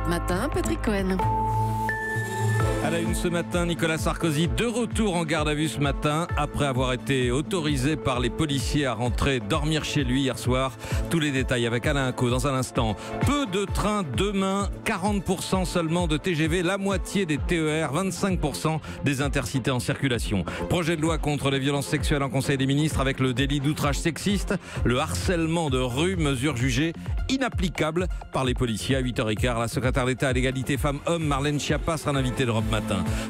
Europe Matin, Patrick Cohen. À la une ce matin, Nicolas Sarkozy de retour en garde à vue ce matin après avoir été autorisé par les policiers à rentrer dormir chez lui hier soir. Tous les détails avec Alain Acco dans un instant. Peu de trains demain, 40% seulement de TGV, la moitié des TER, 25% des intercités en circulation. Projet de loi contre les violences sexuelles en Conseil des ministres avec le délit d'outrage sexiste, le harcèlement de rue, mesure jugée inapplicable par les policiers. À 8h15, la secrétaire d'État à l'égalité femmes-hommes, Marlène Schiappa, sera l'invitée d'Europe Matin.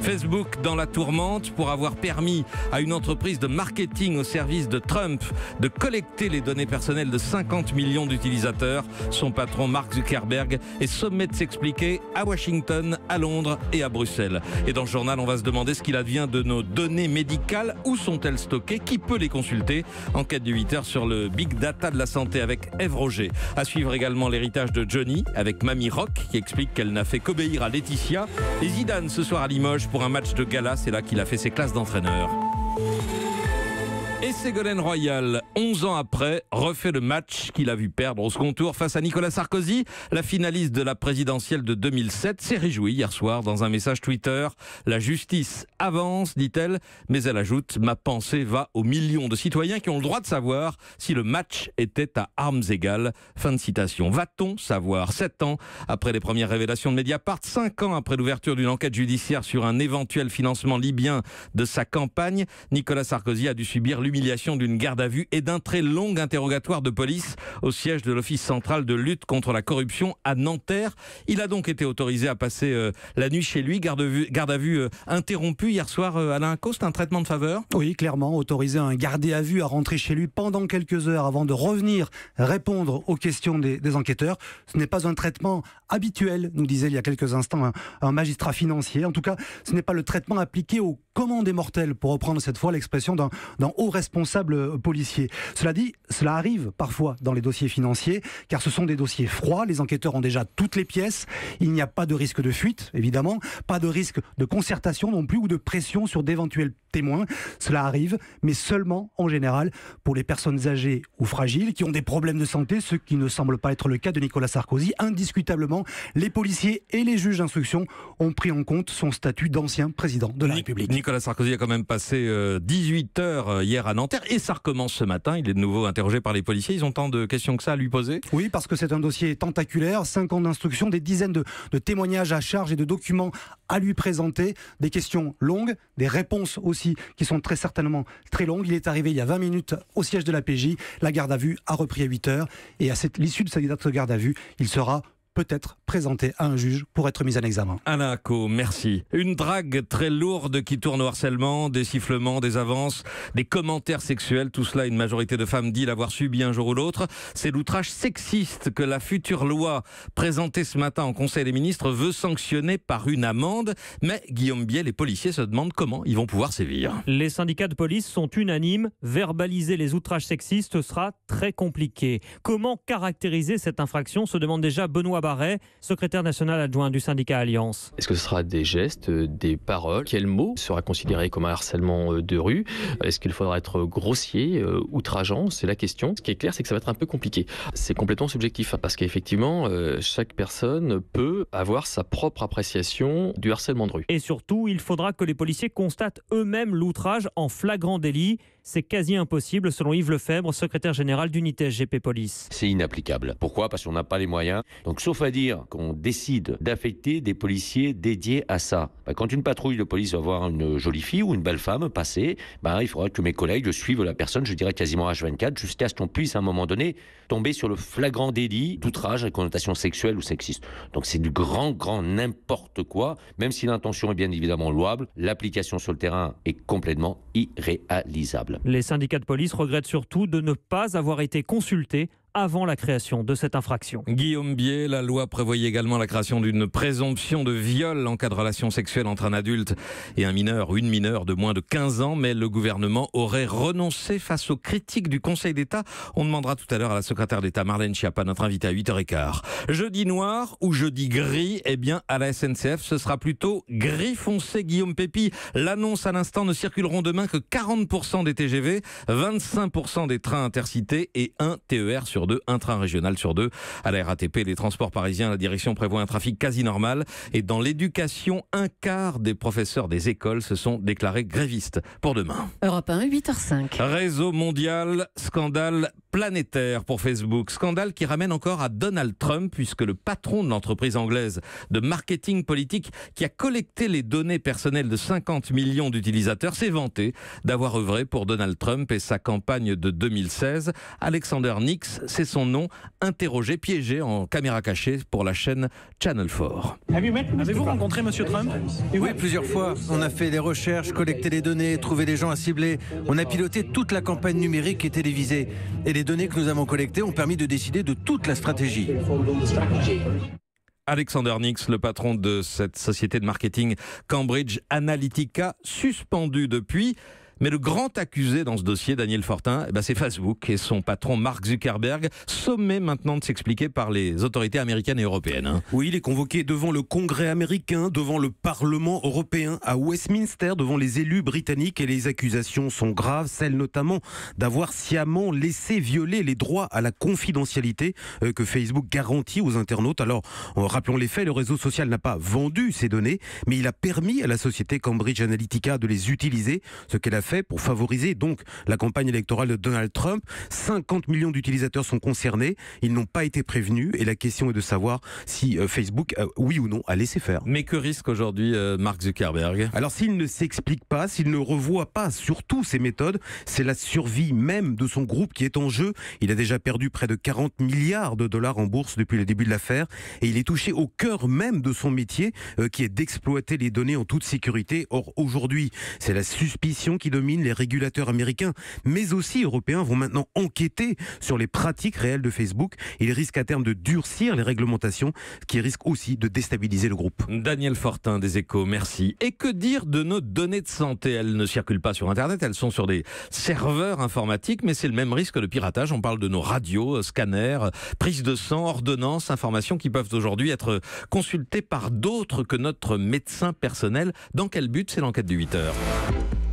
Facebook dans la tourmente pour avoir permis à une entreprise de marketing au service de Trump de collecter les données personnelles de 50 millions d'utilisateurs. Son patron Mark Zuckerberg est sommé de s'expliquer à Washington, à Londres et à Bruxelles. Et dans le journal, on va se demander ce qu'il advient de nos données médicales. Où sont-elles stockées? Qui peut les consulter? Enquête du 8h sur le Big Data de la santé avec Ève Roger. À suivre également l'héritage de Johnny avec Mamie Rock qui explique qu'elle n'a fait qu'obéir à Laetitia. Et Zidane ce soir à Limoges pour un match de gala, c'est là qu'il a fait ses classes d'entraîneur. Et Ségolène Royal, 11 ans après, refait le match qu'il a vu perdre au second tour face à Nicolas Sarkozy. La finaliste de la présidentielle de 2007 s'est réjouie hier soir dans un message Twitter. La justice avance, dit-elle, mais elle ajoute « Ma pensée va aux millions de citoyens qui ont le droit de savoir si le match était à armes égales. » Fin de citation. Va-t-on savoir 7 ans après les premières révélations de Mediapart, 5 ans après l'ouverture d'une enquête judiciaire sur un éventuel financement libyen de sa campagne, Nicolas Sarkozy a dû subir l'humiliation d'une garde à vue et d'un très long interrogatoire de police au siège de l'Office central de lutte contre la corruption à Nanterre. Il a donc été autorisé à passer la nuit chez lui, garde à vue interrompue hier soir. Alain Acco, c'est un traitement de faveur? Oui, clairement, autoriser un gardé à vue à rentrer chez lui pendant quelques heures avant de revenir répondre aux questions des enquêteurs. Ce n'est pas un traitement habituel, nous disait il y a quelques instants un magistrat financier. En tout cas, ce n'est pas le traitement appliqué aux commandes mortelles, pour reprendre cette fois l'expression d'un haut responsable policier. Cela dit, cela arrive parfois dans les dossiers financiers, car ce sont des dossiers froids, les enquêteurs ont déjà toutes les pièces, il n'y a pas de risque de fuite, évidemment, pas de risque de concertation non plus, ou de pression sur d'éventuels témoins. Cela arrive, mais seulement, en général, pour les personnes âgées ou fragiles, qui ont des problèmes de santé, ce qui ne semble pas être le cas de Nicolas Sarkozy. Indiscutablement, les policiers et les juges d'instruction ont pris en compte son statut d'ancien président de la République. Nicolas Sarkozy a quand même passé 18 heures hier à Nanterre et ça recommence ce matin. Il est de nouveau interrogé par les policiers. Ils ont tant de questions que ça à lui poser? Oui, parce que c'est un dossier tentaculaire, 5 ans d'instruction, des dizaines de témoignages à charge et de documents à lui présenter, des questions longues, des réponses aussi qui sont très certainement très longues. Il est arrivé il y a 20 minutes au siège de la PJ. La garde à vue a repris à 8 heures et à l'issue de cette garde à vue, il sera peut-être présenté à un juge pour être mis en examen. Alain Acco, merci. Une drague très lourde qui tourne au harcèlement, des sifflements, des avances, des commentaires sexuels. Tout cela, une majorité de femmes dit l'avoir subi un jour ou l'autre. C'est l'outrage sexiste que la future loi présentée ce matin en Conseil des ministres veut sanctionner par une amende. Mais Guillaume Biel, les policiers se demandent comment ils vont pouvoir sévir. Les syndicats de police sont unanimes. Verbaliser les outrages sexistes sera très compliqué. Comment caractériser cette infraction, se demande déjà Benoît Barret, secrétaire national adjoint du syndicat Alliance. Est-ce que ce sera des gestes, des paroles? Quel mot sera considéré comme un harcèlement de rue? Est-ce qu'il faudra être grossier, outrageant? C'est la question. Ce qui est clair, c'est que ça va être un peu compliqué. C'est complètement subjectif parce qu'effectivement, chaque personne peut avoir sa propre appréciation du harcèlement de rue. Et surtout, il faudra que les policiers constatent eux-mêmes l'outrage en flagrant délit. C'est quasi impossible selon Yves Lefebvre, secrétaire général d'unité SGP Police. C'est inapplicable. Pourquoi? Parce qu'on n'a pas les moyens. Donc sauf à dire qu'on décide d'affecter des policiers dédiés à ça. Quand une patrouille de police va voir une jolie fille ou une belle femme passer, il faudra que mes collègues suivent la personne, je dirais quasiment H24, jusqu'à ce qu'on puisse à un moment donné tomber sur le flagrant délit d'outrage à connotation sexuelle ou sexiste. Donc c'est du grand n'importe quoi, même si l'intention est bien évidemment louable, l'application sur le terrain est complètement irréalisable. Les syndicats de police regrettent surtout de ne pas avoir été consultés avant la création de cette infraction. Guillaume Biel, la loi prévoyait également la création d'une présomption de viol en cas de relation sexuelle entre un adulte et un mineur ou une mineure de moins de 15 ans, mais le gouvernement aurait renoncé face aux critiques du Conseil d'État. On demandera tout à l'heure à la secrétaire d'État Marlène Schiappa, notre invitée à 8h15. Jeudi noir ou jeudi gris, eh bien à la SNCF, ce sera plutôt gris foncé. Guillaume Pépi l'annonce à l'instant, ne circuleront demain que 40% des TGV, 25% des trains intercités et un TER sur sur 2, un train régional sur 2. À la RATP, les transports parisiens, la direction prévoit un trafic quasi normal. Et dans l'éducation, un quart des professeurs des écoles se sont déclarés grévistes pour demain. Europe 1, 8h05. Réseau mondial, scandale planétaire pour Facebook. Scandale qui ramène encore à Donald Trump, puisque le patron de l'entreprise anglaise de marketing politique qui a collecté les données personnelles de 50 millions d'utilisateurs s'est vanté d'avoir œuvré pour Donald Trump et sa campagne de 2016. Alexander Nix, c'est son nom, interrogé, piégé en caméra cachée pour la chaîne Channel 4. Avez-vous rencontré M. Trump ? Oui, plusieurs fois. On a fait des recherches, collecté les données, trouvé des gens à cibler. On a piloté toute la campagne numérique et télévisée. Et les données que nous avons collectées ont permis de décider de toute la stratégie. Alexander Nix, le patron de cette société de marketing Cambridge Analytica, suspendu depuis. Mais le grand accusé dans ce dossier, Daniel Fortin, c'est Facebook et son patron Mark Zuckerberg, sommé maintenant de s'expliquer par les autorités américaines et européennes. Oui, il est convoqué devant le Congrès américain, devant le Parlement européen, à Westminster, devant les élus britanniques, et les accusations sont graves, celles notamment d'avoir sciemment laissé violer les droits à la confidentialité que Facebook garantit aux internautes. Alors, rappelons les faits, le réseau social n'a pas vendu ces données, mais il a permis à la société Cambridge Analytica de les utiliser, ce qu'elle a fait pour favoriser donc la campagne électorale de Donald Trump. 50 millions d'utilisateurs sont concernés, ils n'ont pas été prévenus et la question est de savoir si Facebook, oui ou non, a laissé faire. Mais que risque aujourd'hui Mark Zuckerberg ? Alors s'il ne s'explique pas, s'il ne revoit pas surtout ses méthodes, c'est la survie même de son groupe qui est en jeu. Il a déjà perdu près de 40 milliards de dollars en bourse depuis le début de l'affaire et il est touché au cœur même de son métier qui est d'exploiter les données en toute sécurité. Or aujourd'hui, c'est la suspicion qui domine. Les régulateurs américains, mais aussi européens, vont maintenant enquêter sur les pratiques réelles de Facebook. Il risque à terme de durcir les réglementations, ce qui risque aussi de déstabiliser le groupe. Daniel Fortin des Échos, merci. Et que dire de nos données de santé ? Elles ne circulent pas sur Internet, elles sont sur des serveurs informatiques, mais c'est le même risque de piratage. On parle de nos radios, scanners, prises de sang, ordonnances, informations qui peuvent aujourd'hui être consultées par d'autres que notre médecin personnel. Dans quel but ? C'est l'enquête du 8h.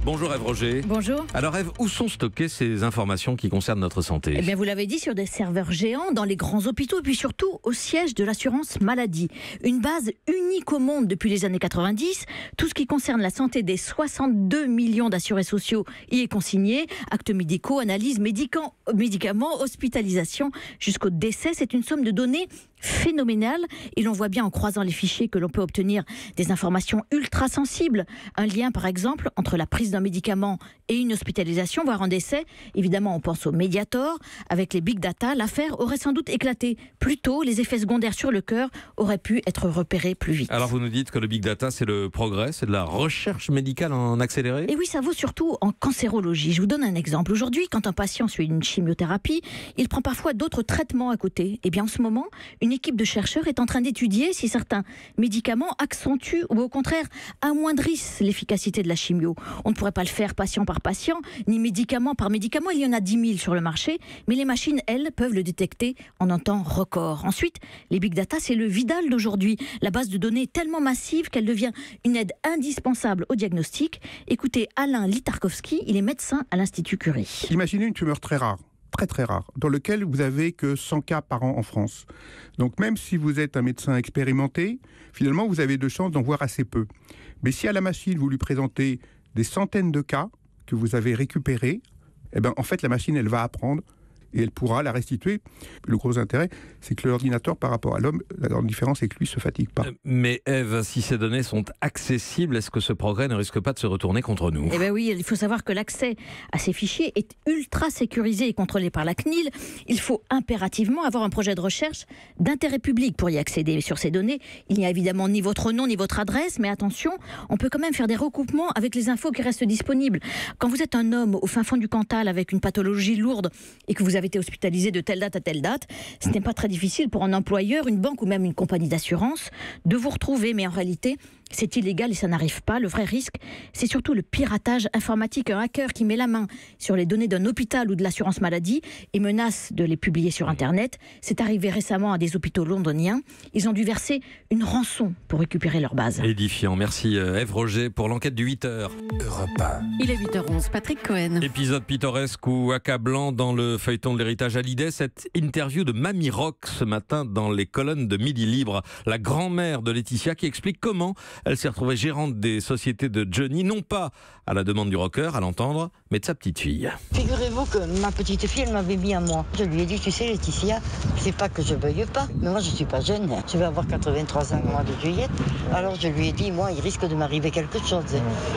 Bonjour Ève Roger. Bonjour. Alors Ève, où sont stockées ces informations qui concernent notre santé ? Eh bien, vous l'avez dit, sur des serveurs géants dans les grands hôpitaux et puis surtout au siège de l'assurance maladie. Une base unique au monde depuis les années 90. Tout ce qui concerne la santé des 62 millions d'assurés sociaux y est consigné. Actes médicaux, analyses, médicaments, hospitalisation jusqu'au décès. C'est une somme de données phénoménale et l'on voit bien en croisant les fichiers que l'on peut obtenir des informations ultra sensibles. Un lien par exemple entre la prise d'un médicament et une hospitalisation, voire un décès. Évidemment, on pense au Mediator. Avec les big data, l'affaire aurait sans doute éclaté plus tôt. Les effets secondaires sur le cœur auraient pu être repérés plus vite. Alors vous nous dites que le big data, c'est le progrès, c'est de la recherche médicale en accéléré ? Et oui, ça vaut surtout en cancérologie. Je vous donne un exemple. Aujourd'hui, quand un patient suit une chimiothérapie, il prend parfois d'autres traitements à côté. Et bien en ce moment, une équipe de chercheurs est en train d'étudier si certains médicaments accentuent ou au contraire amoindrissent l'efficacité de la chimio. On ne pourrait pas le faire patient par patient, ni médicament par médicament. Il y en a 10 000 sur le marché, mais les machines, elles, peuvent le détecter en un temps record. Ensuite, les big data, c'est le Vidal d'aujourd'hui. La base de données est tellement massive qu'elle devient une aide indispensable au diagnostic. Écoutez Alain Litarkowski, il est médecin à l'Institut Curie. Imaginez une tumeur très rare, très rare, dans lequel vous n'avez que 100 cas par an en France. Donc même si vous êtes un médecin expérimenté, finalement vous avez de chances d'en voir assez peu. Mais si à la machine vous lui présentez des centaines de cas que vous avez récupérés, eh ben, en fait la machine elle va apprendre et elle pourra la restituer. Le gros intérêt, c'est que l'ordinateur, par rapport à l'homme, la grande différence, c'est que lui ne se fatigue pas. Mais Ève, si ces données sont accessibles, est-ce que ce progrès ne risque pas de se retourner contre nous ? Eh bien oui, il faut savoir que l'accès à ces fichiers est ultra sécurisé et contrôlé par la CNIL. Il faut impérativement avoir un projet de recherche d'intérêt public pour y accéder. Sur ces données, il n'y a évidemment ni votre nom, ni votre adresse, mais attention, on peut quand même faire des recoupements avec les infos qui restent disponibles. Quand vous êtes un homme au fin fond du Cantal avec une pathologie lourde et que vous avez été hospitalisé de telle date à telle date, ce n'est pas très difficile pour un employeur, une banque ou même une compagnie d'assurance de vous retrouver. Mais en réalité, C'est illégal et ça n'arrive pas. Le vrai risque, c'est surtout le piratage informatique. Un hacker qui met la main sur les données d'un hôpital ou de l'assurance maladie et menace de les publier sur Internet. C'est arrivé récemment à des hôpitaux londoniens. Ils ont dû verser une rançon pour récupérer leur base. Édifiant. Merci Ève Roger pour l'enquête du 8h. Il est 8h11, Patrick Cohen. Épisode pittoresque ou accablant dans le feuilleton de l'héritage Hallyday. Cette interview de Mamie Rock ce matin dans les colonnes de Midi Libre. La grand-mère de Laetitia qui explique comment elle s'est retrouvée gérante des sociétés de Johnny, non pas à la demande du rocker, à l'entendre, mais de sa petite fille. Figurez-vous que ma petite fille, elle m'avait mis à moi. Je lui ai dit, tu sais Laetitia, c'est pas que je veuille pas, mais moi je suis pas jeune. Je vais avoir 83 ans au mois de juillet. Alors je lui ai dit, moi il risque de m'arriver quelque chose.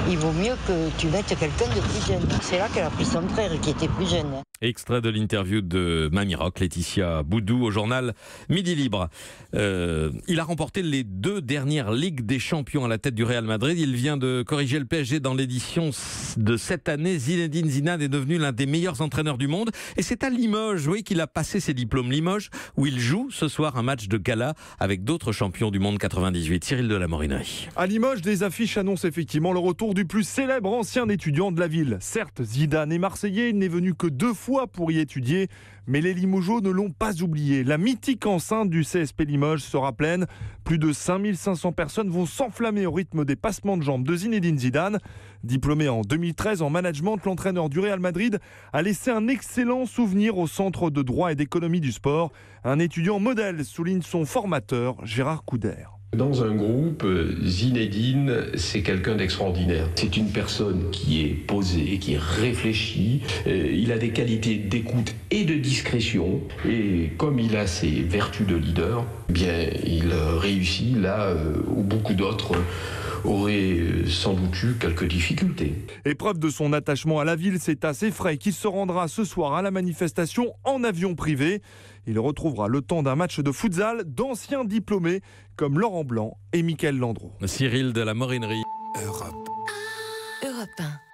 Il vaut mieux que tu mettes quelqu'un de plus jeune. C'est là qu'elle a pris son frère qui était plus jeune. Extrait de l'interview de Mamie Rock, Laetitia Boudou, au journal Midi Libre. Il a remporté les 2 dernières Ligues des Champions à la tête du Real Madrid. Il vient de corriger le PSG dans l'édition de cette année. Zinedine Zidane est devenu l'un des meilleurs entraîneurs du monde. Et c'est à Limoges, oui, qu'il a passé ses diplômes. Limoges, où il joue ce soir un match de gala avec d'autres champions du monde 98. Cyril de la Morinerie. À Limoges, des affiches annoncent effectivement le retour du plus célèbre ancien étudiant de la ville. Certes, Zidane est marseillais, il n'est venu que 2 fois pour y étudier, mais les Limogeaux ne l'ont pas oublié. La mythique enceinte du CSP Limoges sera pleine. Plus de 5500 personnes vont s'enflammer au rythme des passements de jambes de Zinedine Zidane. Diplômé en 2013 en management, l'entraîneur du Real Madrid a laissé un excellent souvenir au Centre de droit et d'économie du sport. Un étudiant modèle, souligne son formateur Gérard Couder. Dans un groupe, Zinedine, c'est quelqu'un d'extraordinaire. C'est une personne qui est posée, qui est réfléchie. Il a des qualités d'écoute et de discrétion. Et comme il a ses vertus de leader, eh bien, il réussit là où beaucoup d'autres auraient sans doute eu quelques difficultés. Épreuve de son attachement à la ville, c'est à ses frais qu'il se rendra ce soir à la manifestation en avion privé. Il retrouvera le temps d'un match de futsal d'anciens diplômés comme Laurent Blanc et Mickaël Landreau. Cyril de la Morinerie. Europe 1.